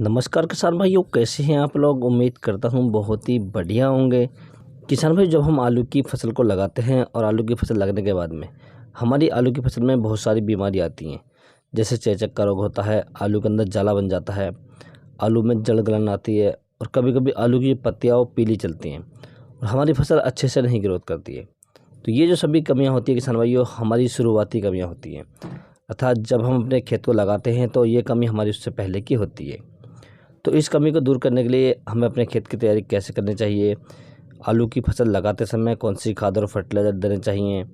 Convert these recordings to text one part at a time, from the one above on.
नमस्कार किसान भाइयों, कैसे हैं आप लोग। उम्मीद करता हूँ बहुत ही बढ़िया होंगे। किसान भाई, जब हम आलू की फसल को लगाते हैं और आलू की फसल लगने के बाद में हमारी आलू की फसल में बहुत सारी बीमारी आती हैं। जैसे चेचक का रोग होता है, आलू के अंदर जाला बन जाता है, आलू में जड़ गलन आती है और कभी कभी आलू की पत्तियाँ वो पीली चलती हैं और हमारी फसल अच्छे से नहीं ग्रोथ करती है। तो ये जो सभी कमियाँ होती है किसान भाइयों, हमारी शुरुआती कमियाँ होती हैं। अर्थात जब हम अपने खेत को लगाते हैं तो ये कमी हमारी उससे पहले की होती है। तो इस कमी को दूर करने के लिए हमें अपने खेत की तैयारी कैसे करनी चाहिए, आलू की फसल लगाते समय कौन सी खाद और फर्टिलाइज़र देने चाहिए,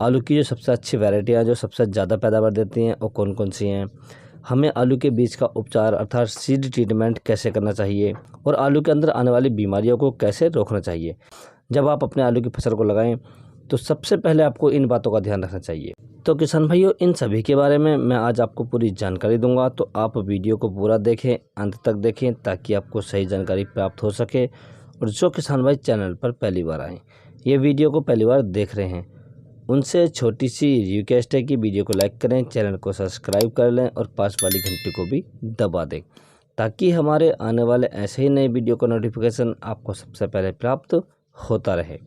आलू की जो सबसे अच्छी वैरायटियाँ जो सबसे ज़्यादा पैदावार देती हैं वो कौन कौन सी हैं, हमें आलू के बीज का उपचार अर्थात सीड ट्रीटमेंट कैसे करना चाहिए और आलू के अंदर आने वाली बीमारियों को कैसे रोकना चाहिए। जब आप अपने आलू की फसल को लगाएं तो सबसे पहले आपको इन बातों का ध्यान रखना चाहिए। तो किसान भाइयों, इन सभी के बारे में मैं आज आपको पूरी जानकारी दूंगा, तो आप वीडियो को पूरा देखें, अंत तक देखें ताकि आपको सही जानकारी प्राप्त हो सके। और जो किसान भाई चैनल पर पहली बार आए, ये वीडियो को पहली बार देख रहे हैं, उनसे छोटी सी रिक्वेस्ट है कि वीडियो को लाइक करें, चैनल को सब्सक्राइब कर लें और पास वाली घंटी को भी दबा दें ताकि हमारे आने वाले ऐसे ही नए वीडियो का नोटिफिकेशन आपको सबसे पहले प्राप्त होता रहे।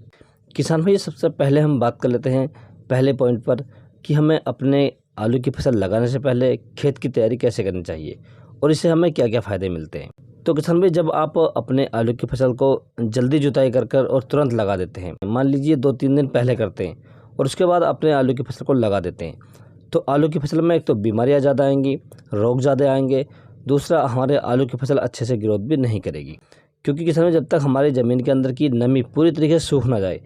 किसान भाई, सबसे पहले हम बात कर लेते हैं पहले पॉइंट पर कि हमें अपने आलू की फसल लगाने से पहले खेत की तैयारी कैसे करनी चाहिए और इससे हमें क्या क्या फ़ायदे मिलते हैं। तो किसान भाई, जब आप अपने आलू की फसल को जल्दी जुताई कर और तुरंत लगा देते हैं, मान लीजिए 2-3 दिन पहले करते हैं और उसके बाद अपने आलू की फसल को लगा देते हैं, तो आलू की फसल में एक तो बीमारियाँ ज़्यादा आएंगी, रोग ज़्यादा आएंगे, दूसरा हमारे आलू की फसल अच्छे से ग्रोथ भी नहीं करेगी। क्योंकि किसान भाई, जब तक हमारी ज़मीन के अंदर की नमी पूरी तरीके से सूख ना जाए,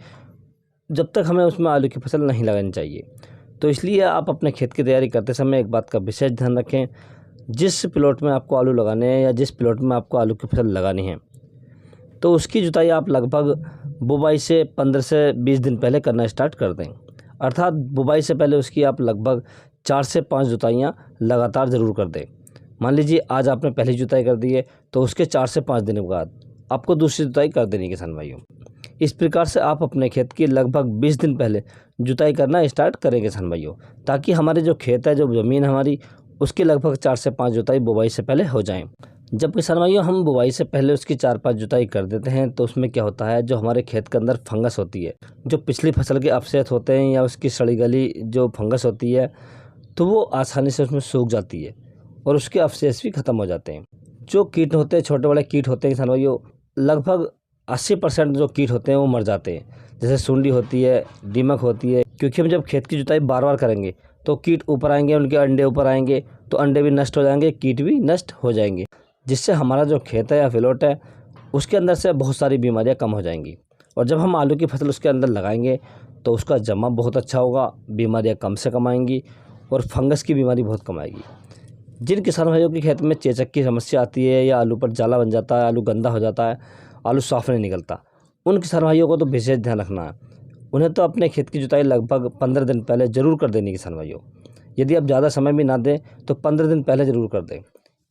जब तक हमें उसमें आलू की फसल नहीं लगानी चाहिए। तो इसलिए आप अपने खेत की तैयारी करते समय एक बात का विशेष ध्यान रखें, जिस प्लॉट में आपको आलू लगाने हैं या जिस प्लॉट में आपको आलू की फसल लगानी है, तो उसकी जुताई आप लगभग बुवाई से 15 से 20 दिन पहले करना स्टार्ट कर दें। अर्थात बुवाई से पहले उसकी आप लगभग 4 से 5 जुताइयाँ लगातार ज़रूर कर दें। मान लीजिए आज आपने पहली जुताई कर दी है तो उसके 4 से 5 दिन के बाद आपको दूसरी जुताई कर देनी है किसान भाइयों। इस प्रकार से आप अपने खेत की लगभग 20 दिन पहले जुताई करना स्टार्ट करें किसान भाइयों, ताकि हमारे जो खेत है, जो ज़मीन हमारी, उसकी लगभग 4 से 5 जुताई बुवाई से पहले हो जाएं। जब किसान भाइयों हम बुवाई से पहले उसकी 4-5 जुताई कर देते हैं तो उसमें क्या होता है, जो हमारे खेत के अंदर फंगस होती है, जो पिछली फसल के अवशेष होते हैं या उसकी सड़ी गली जो फंगस होती है, तो वो आसानी से उसमें सूख जाती है और उसके अवशेष भी ख़त्म हो जाते हैं। जो कीट होते हैं, छोटे बड़े कीट होते हैं किसान भाइयों, लगभग 80% जो कीट होते हैं वो मर जाते हैं। जैसे सुंडी होती है, दीमक होती है, क्योंकि हम जब खेत की जुताई बार बार करेंगे तो कीट ऊपर आएंगे, उनके अंडे ऊपर आएंगे, तो अंडे भी नष्ट हो जाएंगे, कीट भी नष्ट हो जाएंगे, जिससे हमारा जो खेत है या प्लॉट है उसके अंदर से बहुत सारी बीमारियां कम हो जाएंगी। और जब हम आलू की फसल उसके अंदर लगाएंगे तो उसका जमा बहुत अच्छा होगा, बीमारियाँ कम से कम आएंगी और फंगस की बीमारी बहुत कम आएगी। जिन किसान भाइयों के खेत में चेचक की समस्या आती है या आलू पर जाला बन जाता है, आलू गंदा हो जाता है, आलू साफ नहीं निकलता, उन किसान भाइयों को तो विशेष ध्यान रखना है। उन्हें तो अपने खेत की जुताई लगभग 15 दिन पहले ज़रूर कर देनी किसान भाइयों। यदि आप ज़्यादा समय भी ना दें तो 15 दिन पहले ज़रूर कर दें,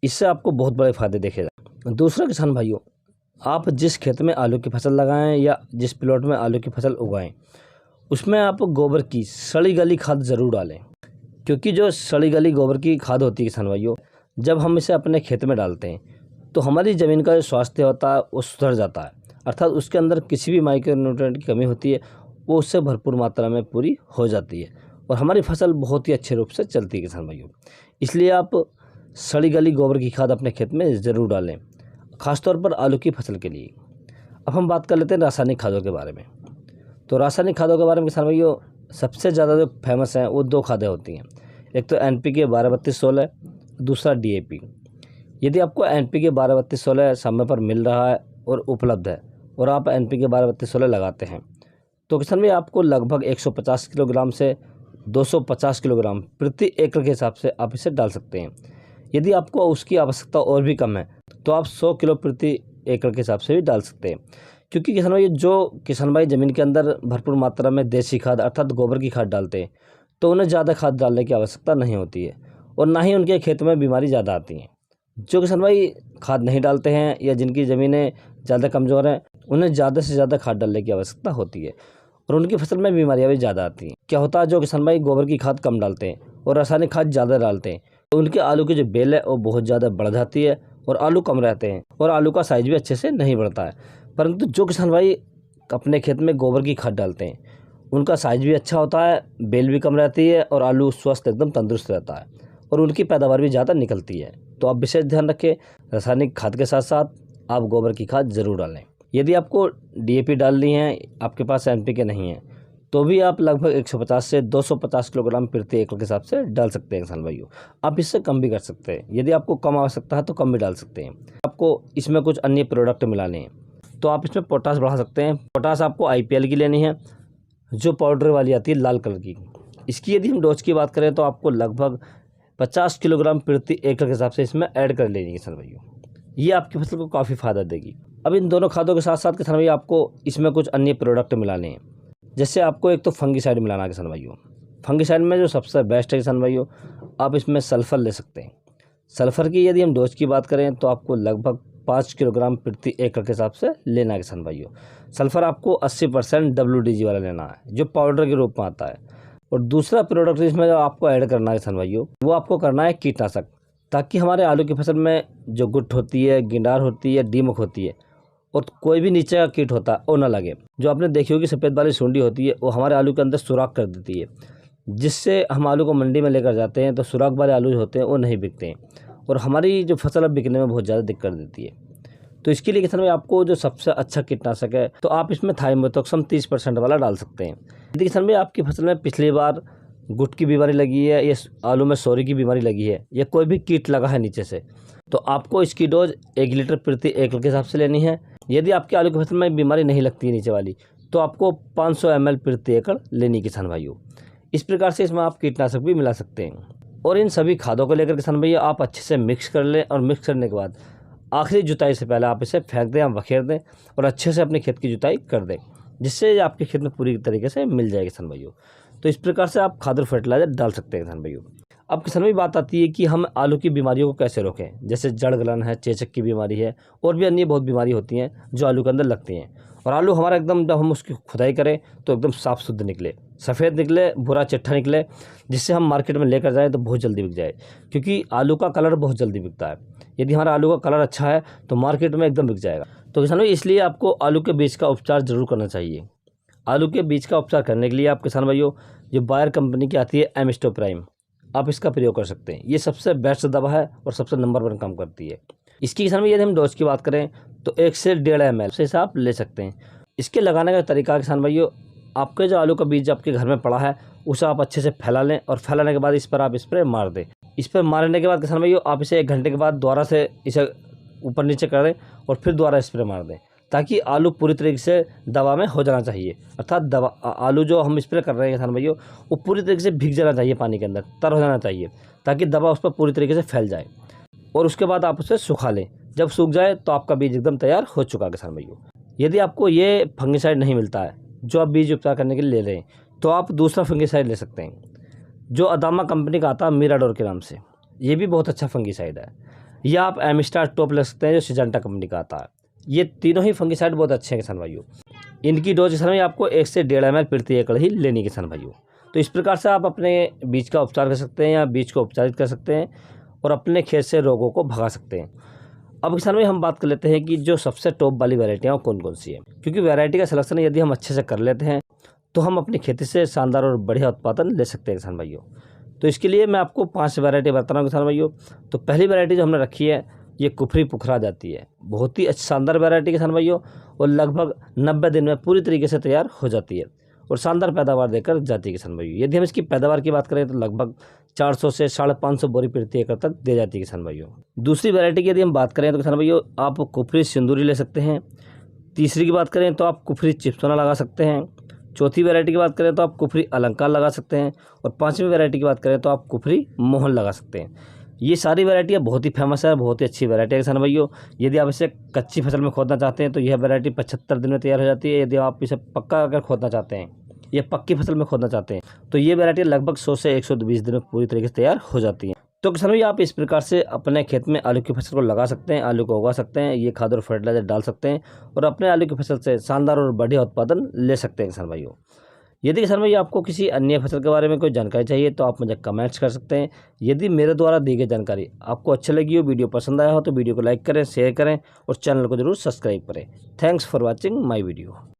इससे आपको बहुत बड़े फ़ायदे देखे जाए। दूसरा किसान भाइयों, आप जिस खेत में आलू की फसल लगाएं या जिस प्लॉट में आलू की फसल उगाएं, उसमें आप गोबर की सड़ी गली खाद ज़रूर डालें। क्योंकि जो सड़ी गली गोबर की खाद होती है किसान भाइयों, जब हम इसे अपने खेत में डालते हैं तो हमारी ज़मीन का जो स्वास्थ्य होता है वो सुधर जाता है। अर्थात उसके अंदर किसी भी माइक्रो न्यूट्रिएंट की कमी होती है वो उससे भरपूर मात्रा में पूरी हो जाती है और हमारी फसल बहुत ही अच्छे रूप से चलती है किसान भाइयों। इसलिए आप सड़ी गली गोबर की खाद अपने खेत में ज़रूर डालें, ख़ासतौर पर आलू की फसल के लिए। अब हम बात कर लेते हैं रासायनिक खादों के बारे में। तो रासायनिक खादों के बारे में किसान भाइयों, सबसे ज़्यादा जो फेमस हैं वो 2 खादें होती हैं। एक तो NPK 12-32-16, दूसरा DAP। यदि आपको NPK 12-32-16 समय पर मिल रहा है और उपलब्ध है और आप NPK 12-32-16 लगाते हैं, तो किसान भाई आपको लगभग 150 किलोग्राम से 250 किलोग्राम प्रति एकड़ के हिसाब से आप इसे डाल सकते हैं। यदि आपको उसकी आवश्यकता और भी कम है तो आप 100 किलो प्रति एकड़ के हिसाब से भी डाल सकते हैं। क्योंकि किसान भाई ज़मीन के अंदर भरपूर मात्रा में देसी खाद अर्थात गोबर की खाद डालते हैं, तो उन्हें ज़्यादा खाद डालने की आवश्यकता नहीं होती है और ना ही उनके खेत में बीमारी ज़्यादा आती हैं। जो किसान भाई खाद नहीं डालते हैं या जिनकी ज़मीनें ज़्यादा कमज़ोर हैं, उन्हें ज़्यादा से ज़्यादा खाद डालने की आवश्यकता होती है और उनकी फसल में बीमारियाँ भी ज़्यादा आती हैं। क्या होता है, जो किसान भाई गोबर की खाद कम डालते हैं और रासायनिक खाद ज़्यादा डालते हैं, तो उनके आलू की जो बेल है वो बहुत ज़्यादा बढ़ जाती है और आलू कम रहते हैं और आलू का साइज़ भी अच्छे से नहीं बढ़ता है। परंतु जो किसान भाई अपने खेत में गोबर की खाद डालते हैं उनका साइज़ भी अच्छा होता है, बेल भी कम रहती है और आलू स्वस्थ एकदम तंदुरुस्त रहता है और उनकी पैदावार भी ज़्यादा निकलती है। तो आप विशेष ध्यान रखें, रासायनिक खाद के साथ साथ आप गोबर की खाद ज़रूर डालें। यदि आपको डीएपी डालनी है, आपके पास एनपीके नहीं है, तो भी आप लगभग 150 से 250 किलोग्राम प्रति एकड़ के हिसाब से डाल सकते हैं किसान भाइयों। आप इससे कम भी कर सकते हैं, यदि आपको कम आवश्यकता है तो कम भी डाल सकते हैं। आपको इसमें कुछ अन्य प्रोडक्ट मिलाने हैं तो आप इसमें पोटास बढ़ा सकते हैं। पोटास आपको आईपीएल की लेनी है, जो पाउडर वाली आती है लाल कलर की। इसकी यदि हम डोज की बात करें तो आपको लगभग 50 किलोग्राम प्रति एकड़ के हिसाब से इसमें ऐड कर लेनी है किसान भाइयों। ये आपकी फसल को काफ़ी फ़ायदा देगी। अब इन दोनों खादों के साथ साथ किसान भाई आपको इसमें कुछ अन्य प्रोडक्ट मिलाने हैं। जैसे आपको एक तो फंगिसाइड मिलाना है किसान भाइयों। फंगिसाइड में जो सबसे बेस्ट है किसान भाइयों, आप इसमें सल्फ़र ले सकते हैं। सल्फ़र की यदि हम डोज की बात करें तो आपको लगभग 5 किलोग्राम प्रति एकड़ के हिसाब से लेना है किसान भाइयों। सल्फ़र आपको 80% WDG वाला लेना है, जो पाउडर के रूप में आता है। और दूसरा प्रोडक्ट इसमें जो आपको ऐड करना है किसान भाइयों, वो आपको करना है कीटनाशक, ताकि हमारे आलू की फसल में जो गुट होती है, गिंडार होती है, दीमक होती है और कोई भी नीचे का कीट होता है वो ना लगे। जो आपने देखी होगी सफ़ेद वाली सूंडी होती है, वो हमारे आलू के अंदर सुराख कर देती है, जिससे हम आलू को मंडी में लेकर जाते हैं तो सुराख वाले आलू जो होते हैं वो नहीं बिकते हैं और हमारी जो फसल अब बिकने में बहुत ज़्यादा दिक्कत देती है। तो इसके लिए किसान भाई आपको जो सबसे अच्छा कीटनाशक है तो आप इसमें थाइमेथॉक्सम 30% वाला डाल सकते हैं। यदि किसान भाई आपकी फसल में पिछली बार गुट की बीमारी लगी है या आलू में सोरी की बीमारी लगी है या कोई भी कीट लगा है नीचे से, तो आपको इसकी डोज 1 लीटर प्रति एकड़ के हिसाब से लेनी है। यदि आपके आलू की फसल में बीमारी नहीं लगती है नीचे वाली, तो आपको 500 ml प्रति एकड़ लेनी किसान भाइयों। इस प्रकार से इसमें आप कीटनाशक भी मिला सकते हैं। और इन सभी खादों को लेकर किसान भैया आप अच्छे से मिक्स कर लें और मिक्स करने के बाद आखिरी जुताई से पहले आप इसे फेंक दें या बखेर दें और अच्छे से अपने खेत की जुताई कर दें, जिससे आपके खेत में पूरी तरीके से मिल जाएगी किसान भाइयों। तो इस प्रकार से आप खाद और फर्टिलाइजर डाल सकते हैं किसान भाइयों। अब किसान भाई बात आती है कि हम आलू की बीमारियों को कैसे रोकें। जैसे जड़ गलन है, चेचक की बीमारी है और भी अन्य बहुत बीमारी होती हैं जो आलू के अंदर लगती हैं। और आलू हमारा एकदम जब हम उसकी खुदाई करें तो एकदम साफ़ शुद्ध निकले, सफ़ेद निकले, भूरा चिट्ठा निकले, जिससे हम मार्केट में लेकर जाएँ तो बहुत जल्दी बिक जाए, क्योंकि आलू का कलर बहुत जल्दी बिकता है। यदि हमारा आलू का कलर अच्छा है तो मार्केट में एकदम बिक जाएगा। तो किसान भाई इसलिए आपको आलू के बीज का उपचार ज़रूर करना चाहिए। आलू के बीज का उपचार करने के लिए आप किसान भाइयों जो बायर कंपनी की आती है एमिस्टोप्राइम, आप इसका प्रयोग कर सकते हैं। ये सबसे बेस्ट दवा है और सबसे नंबर 1 काम करती है। इसकी किसान भाई यदि हम डोज की बात करें तो 1 से 1.5 ml से आप ले सकते हैं। इसके लगाने का तरीका किसान भाइयों, आपके जो आलू का बीज आपके घर में पड़ा है उसे आप अच्छे से फैला लें और फैलाने के बाद इस पर आप स्प्रे मार दें। इस पर मारने के बाद किसान भाइयों आप इसे 1 घंटे के बाद दोबारा से इसे ऊपर नीचे कर दें और फिर दोबारा स्प्रे मार दें, ताकि आलू पूरी तरीके से दवा में हो जाना चाहिए। अर्थात दवा आलू जो हम स्प्रे कर रहे हैं किसान भाइयों वो पूरी तरीके से भीग जाना चाहिए, पानी के अंदर तर हो जाना चाहिए, ताकि दवा उस पर पूरी तरीके से फैल जाए। और उसके बाद आप उसे सुखा लें। जब सूख जाए तो आपका बीज एकदम तैयार हो चुका है किसान भाइयों। यदि आपको ये फंगिसाइड नहीं मिलता है जो आप बीज उपचार करने के लिए ले रहे हैं, तो आप दूसरा फंगिसाइड ले सकते हैं जो अदामा कंपनी का आता है मिराडोर के नाम से। ये भी बहुत अच्छा फंगिसाइड है। या आप एमिस्टार टॉप ले सकते हैं जो सिजेंटा कंपनी का आता है। ये तीनों ही फंगिसाइड बहुत अच्छे हैं किसान भाइयों। इनकी डोज किसान भाई आपको 1 से 1.5 ml प्रति एकड़ ही लेनी किसान भाइयों। तो इस प्रकार से आप अपने बीज का उपचार कर सकते हैं या बीज को उपचारित कर सकते हैं और अपने खेत से रोगों को भगा सकते हैं। अब किसान भाई हम बात कर लेते हैं कि जो सबसे टॉप वाली वैरायटियाँ कौन कौन सी है, क्योंकि वैरायटी का सिलेक्शन यदि हम अच्छे से कर लेते हैं तो हम अपनी खेती से शानदार और बढ़िया उत्पादन ले सकते हैं किसान भाइयों। तो इसके लिए मैं आपको 5 वैरायटी बता रहा हूँ किसान भाइयों। तो पहली वैरायटी जो हमने रखी है ये कुफरी पुखरा जाती है। बहुत ही शानदार वैरायटी किसान भाइयों और लगभग 90 दिन में पूरी तरीके से तैयार हो जाती है और शानदार पैदावार देकर जाती है किसान भाइयों। यदि हम इसकी पैदावार की बात करें तो लगभग 400 से 550 बोरी प्रति एकड़ तक दे जाती है किसान भाइयों। दूसरी वैरायटी की यदि हम बात करें तो किसान भाइयों आप कुफरी सिंदूरी ले सकते हैं। तीसरी की बात करें तो आप कुफरी चिप्सोना लगा सकते हैं। चौथी वैरायटी की बात करें तो आप कुफरी अलंकार लगा सकते हैं और 5वीं वैरायटी की बात करें तो आप कुफरी मोहन लगा सकते हैं। ये सारी वैरायटियाँ बहुत ही फेमस है, बहुत ही अच्छी वैरायटी है किसान भाइयों। यदि आप इसे कच्ची फसल में खोदना चाहते हैं तो यह वैरायटी 75 दिन में तैयार हो जाती है। यदि आप इसे पक्का अगर खोदना चाहते हैं या पक्की फसल में खोदना चाहते हैं तो ये वैरायटी लगभग 100 से 120 दिन में पूरी तरीके से तैयार हो जाती है। तो किसान भाई आप इस प्रकार से अपने खेत में आलू की फसल को लगा सकते हैं, आलू को उगा सकते हैं, ये खाद और फर्टिलाइजर डाल सकते हैं और अपने आलू की फसल से शानदार और बढ़िया उत्पादन ले सकते हैं किसान भाइयों। यदि किसान भाई आपको किसी अन्य फसल के बारे में कोई जानकारी चाहिए तो आप मुझे कमेंट्स कर सकते हैं। यदि मेरे द्वारा दी गई जानकारी आपको अच्छी लगी हो, वीडियो पसंद आया हो तो वीडियो को लाइक करें, शेयर करें और चैनल को जरूर सब्सक्राइब करें। Thanks for watching my video.